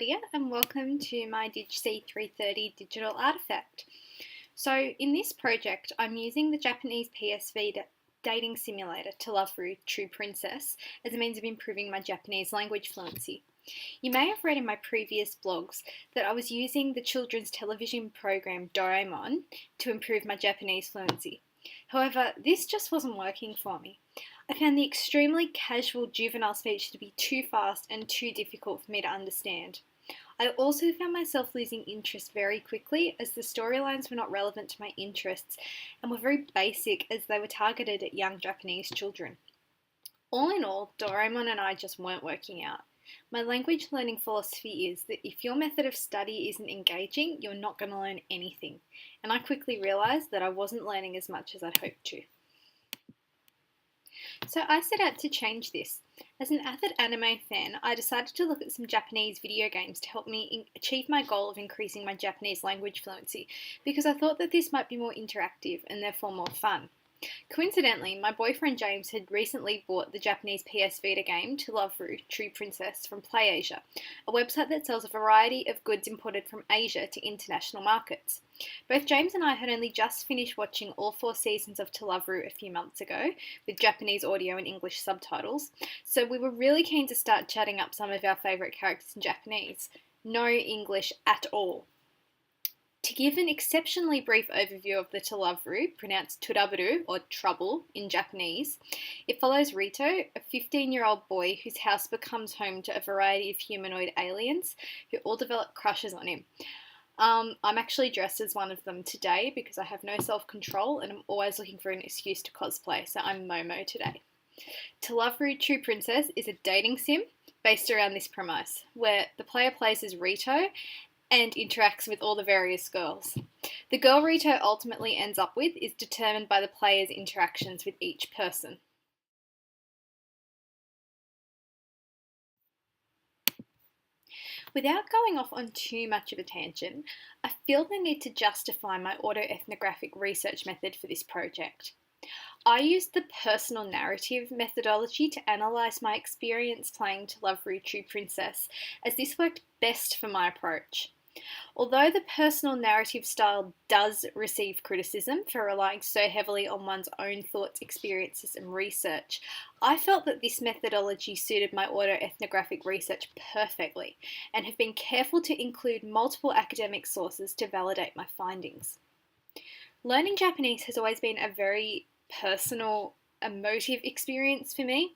Claudia and welcome to my DIGC330 digital artifact. So in this project I'm using the Japanese PSV dating simulator To Love Ru True Princess as a means of improving my Japanese language fluency. You may have read in my previous blogs that I was using the children's television program Doraemon to improve my Japanese fluency. However, this just wasn't working for me. I found the extremely casual juvenile speech to be too fast and too difficult for me to understand. I also found myself losing interest very quickly as the storylines were not relevant to my interests and were very basic as they were targeted at young Japanese children. All in all, Doraemon and I just weren't working out. My language learning philosophy is that if your method of study isn't engaging, you're not going to learn anything. And I quickly realised that I wasn't learning as much as I'd hoped to. So I set out to change this. As an avid anime fan, I decided to look at some Japanese video games to help me achieve my goal of increasing my Japanese language fluency, because I thought that this might be more interactive and therefore more fun. Coincidentally, my boyfriend James had recently bought the Japanese PS Vita game To Love Ru True Princess from PlayAsia, a website that sells a variety of goods imported from Asia to international markets. Both James and I had only just finished watching all 4 seasons of To Love Ru a few months ago, with Japanese audio and English subtitles, so we were really keen to start chatting up some of our favourite characters in Japanese. No English at all. To give an exceptionally brief overview of the To Love Ru, pronounced Turaburu or trouble in Japanese, it follows Rito, a 15-year-old boy whose house becomes home to a variety of humanoid aliens who all develop crushes on him. I'm actually dressed as one of them today because I have no self-control and I'm always looking for an excuse to cosplay, so I'm Momo today. To Love Ru True Princess is a dating sim based around this premise, where the player plays as Rito and interacts with all the various girls. The girl Rito ultimately ends up with is determined by the player's interactions with each person. Without going off on too much of a tangent, I feel the need to justify my autoethnographic research method for this project. I used the personal narrative methodology to analyse my experience playing To Love Ru True Princess, as this worked best for my approach. Although the personal narrative style does receive criticism for relying so heavily on one's own thoughts, experiences and research, I felt that this methodology suited my autoethnographic research perfectly and have been careful to include multiple academic sources to validate my findings. Learning Japanese has always been a very personal, emotive experience for me,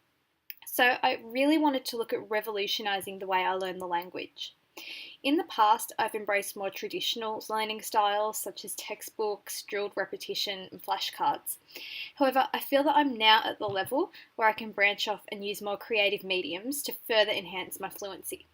so I really wanted to look at revolutionising the way I learn the language. In the past, I've embraced more traditional learning styles such as textbooks, drilled repetition and flashcards. However, I feel that I'm now at the level where I can branch off and use more creative mediums to further enhance my fluency.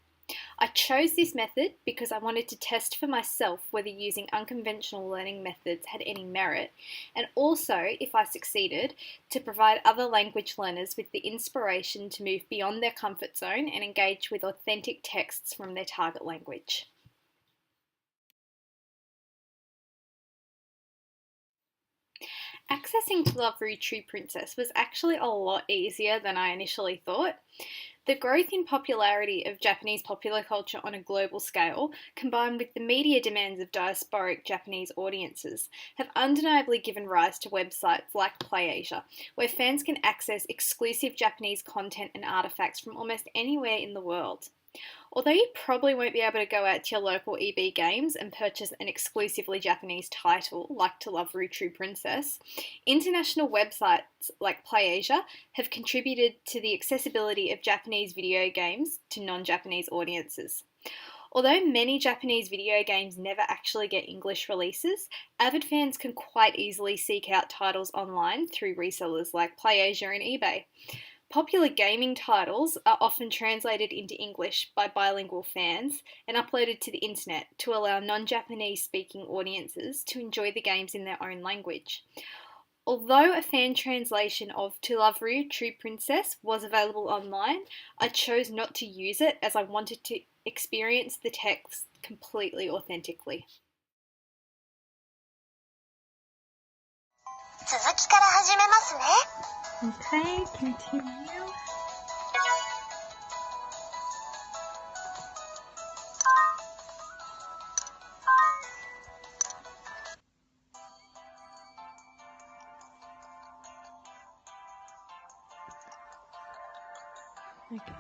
I chose this method because I wanted to test for myself whether using unconventional learning methods had any merit, and also, if I succeeded, to provide other language learners with the inspiration to move beyond their comfort zone and engage with authentic texts from their target language. Accessing To Love Ru True Princess was actually a lot easier than I initially thought. The growth in popularity of Japanese popular culture on a global scale, combined with the media demands of diasporic Japanese audiences, have undeniably given rise to websites like PlayAsia, where fans can access exclusive Japanese content and artifacts from almost anywhere in the world. Although you probably won't be able to go out to your local EB Games and purchase an exclusively Japanese title like To Love Ru True Princess, international websites like PlayAsia have contributed to the accessibility of Japanese video games to non-Japanese audiences. Although many Japanese video games never actually get English releases, avid fans can quite easily seek out titles online through resellers like PlayAsia and eBay. Popular gaming titles are often translated into English by bilingual fans and uploaded to the internet to allow non-Japanese speaking audiences to enjoy the games in their own language. Although a fan translation of To Love Ru True Princess was available online, I chose not to use it as I wanted to experience the text completely authentically. 続きから始めますね。 Okay, continue. Okay.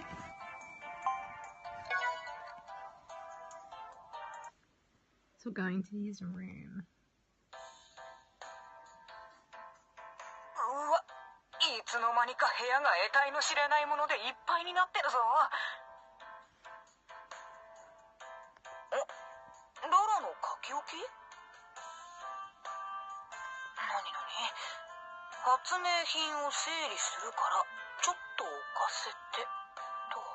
So we're going to his room. うわ、いつの間にか部屋が得体の知れないものでいっぱいになってるぞ。ロロの書き置き？なになに？発明品を整理するからちょっと置かせてと。まあ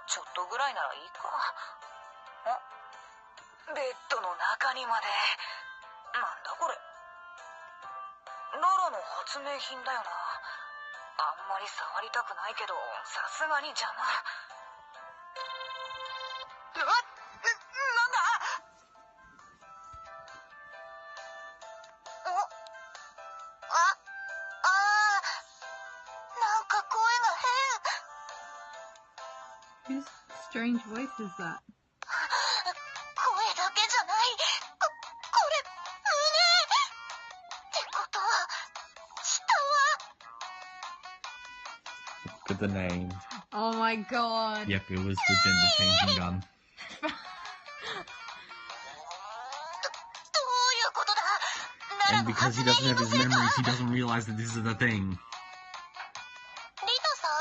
ちょっとぐらいならいいか。ベッドの中にまで。なんだこれ。ロロの発明品だよな。あんまり触りたくないけどさすがに邪魔。なんだ？なんか声が変。 Whose strange voice is that? 声だけじゃない。これ、胸ってことは、下は Look at the name. Oh my god. Yep, it was the gender changing gun. どういうことだ？ And because he doesn't have his memories, he doesn't realize that this is a thing. リタさん、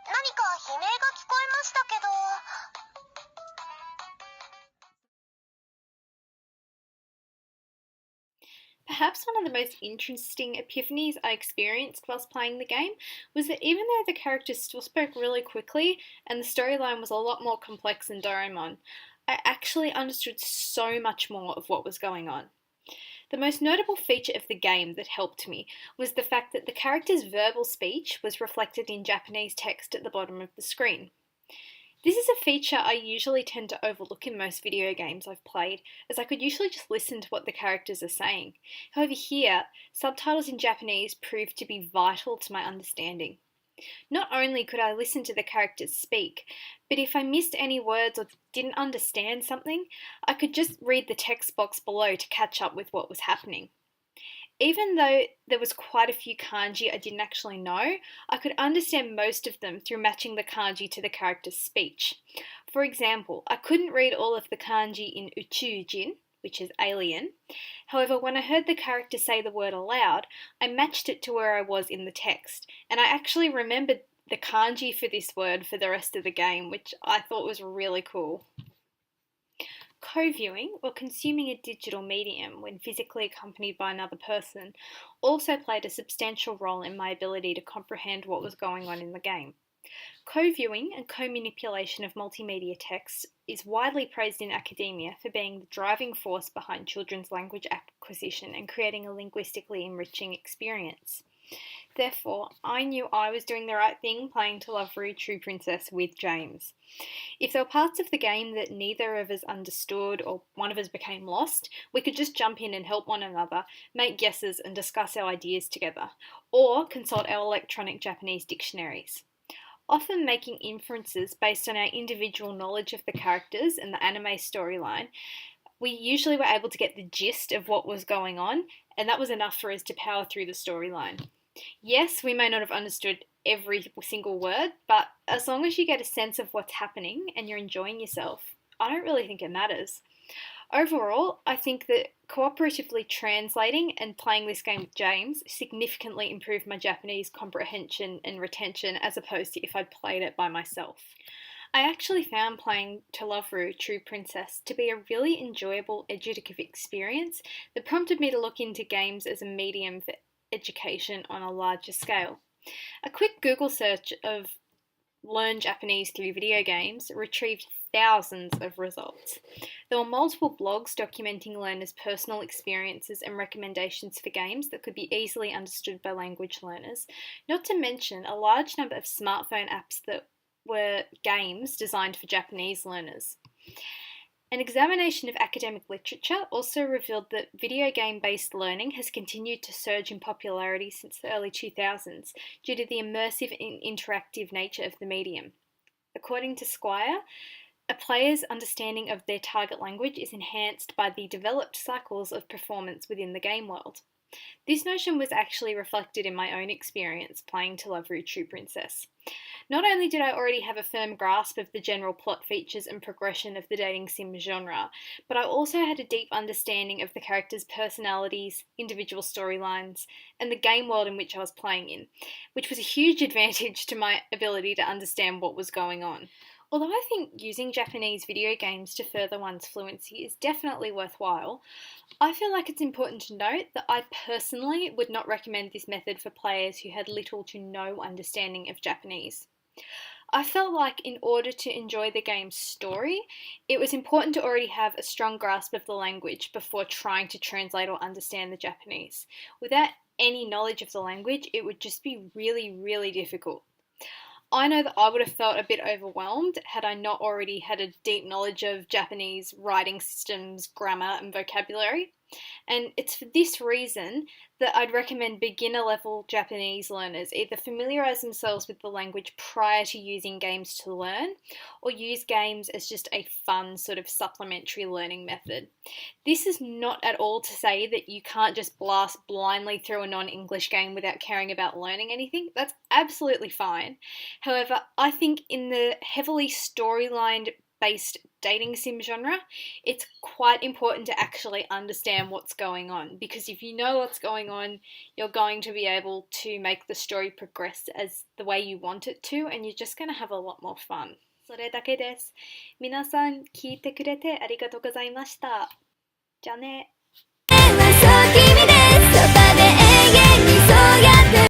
何か悲鳴が聞こえましたけど。 Perhaps one of the most interesting epiphanies I experienced whilst playing the game was that even though the characters still spoke really quickly and the storyline was a lot more complex than Doraemon, I actually understood so much more of what was going on. The most notable feature of the game that helped me was the fact that the characters' verbal speech was reflected in Japanese text at the bottom of the screen. This is a feature I usually tend to overlook in most video games I've played, as I could usually just listen to what the characters are saying. However, here, subtitles in Japanese proved to be vital to my understanding. Not only could I listen to the characters speak, but if I missed any words or didn't understand something, I could just read the text box below to catch up with what was happening. Even though there was quite a few kanji I didn't actually know, I could understand most of them through matching the kanji to the character's speech. For example, I couldn't read all of the kanji in Uchujin, which is alien. However, when I heard the character say the word aloud, I matched it to where I was in the text, and I actually remembered the kanji for this word for the rest of the game, which I thought was really cool. Co-viewing, or consuming a digital medium when physically accompanied by another person, also played a substantial role in my ability to comprehend what was going on in the game. Co-viewing and co-manipulation of multimedia text is widely praised in academia for being the driving force behind children's language acquisition and creating a linguistically enriching experience. Therefore, I knew I was doing the right thing playing To Love Ru True Princess with James. If there were parts of the game that neither of us understood or one of us became lost, we could just jump in and help one another, make guesses and discuss our ideas together, or consult our electronic Japanese dictionaries. Often making inferences based on our individual knowledge of the characters and the anime storyline, we usually were able to get the gist of what was going on, and that was enough for us to power through the storyline. Yes, we may not have understood every single word, but as long as you get a sense of what's happening and you're enjoying yourself, I don't really think it matters. Overall, I think that cooperatively translating and playing this game with James significantly improved my Japanese comprehension and retention as opposed to if I'd played it by myself. I actually found playing To Love Ru True Princess to be a really enjoyable educative experience that prompted me to look into games as a medium for education on a larger scale. A quick Google search of learn Japanese through video games retrieved thousands of results. There were multiple blogs documenting learners' personal experiences and recommendations for games that could be easily understood by language learners, not to mention a large number of smartphone apps that were games designed for Japanese learners. An examination of academic literature also revealed that video game-based learning has continued to surge in popularity since the early 2000s due to the immersive and interactive nature of the medium. According to Squire, a player's understanding of their target language is enhanced by the developed cycles of performance within the game world. This notion was actually reflected in my own experience playing To Love Ru True Princess. Not only did I already have a firm grasp of the general plot features and progression of the dating sim genre, but I also had a deep understanding of the characters' personalities, individual storylines, and the game world in which I was playing in, which was a huge advantage to my ability to understand what was going on. Although I think using Japanese video games to further one's fluency is definitely worthwhile, I feel like it's important to note that I personally would not recommend this method for players who had little to no understanding of Japanese. I felt like in order to enjoy the game's story, it was important to already have a strong grasp of the language before trying to translate or understand the Japanese. Without any knowledge of the language, it would just be really, really difficult. I know that I would have felt a bit overwhelmed had I not already had a deep knowledge of Japanese writing systems, grammar, and vocabulary. And it's for this reason that I'd recommend beginner level Japanese learners either familiarise themselves with the language prior to using games to learn, or use games as just a fun sort of supplementary learning method. This is not at all to say that you can't just blast blindly through a non-English game without caring about learning anything. That's absolutely fine. However, I think in the heavily storyline based dating sim genre, it's quite important to actually understand what's going on, because if you know what's going on, you're going to be able to make the story progress as the way you want it to, and you're just going to have a lot more fun. それだけです。皆さん聞いてくれてありがとうございました。じゃあね。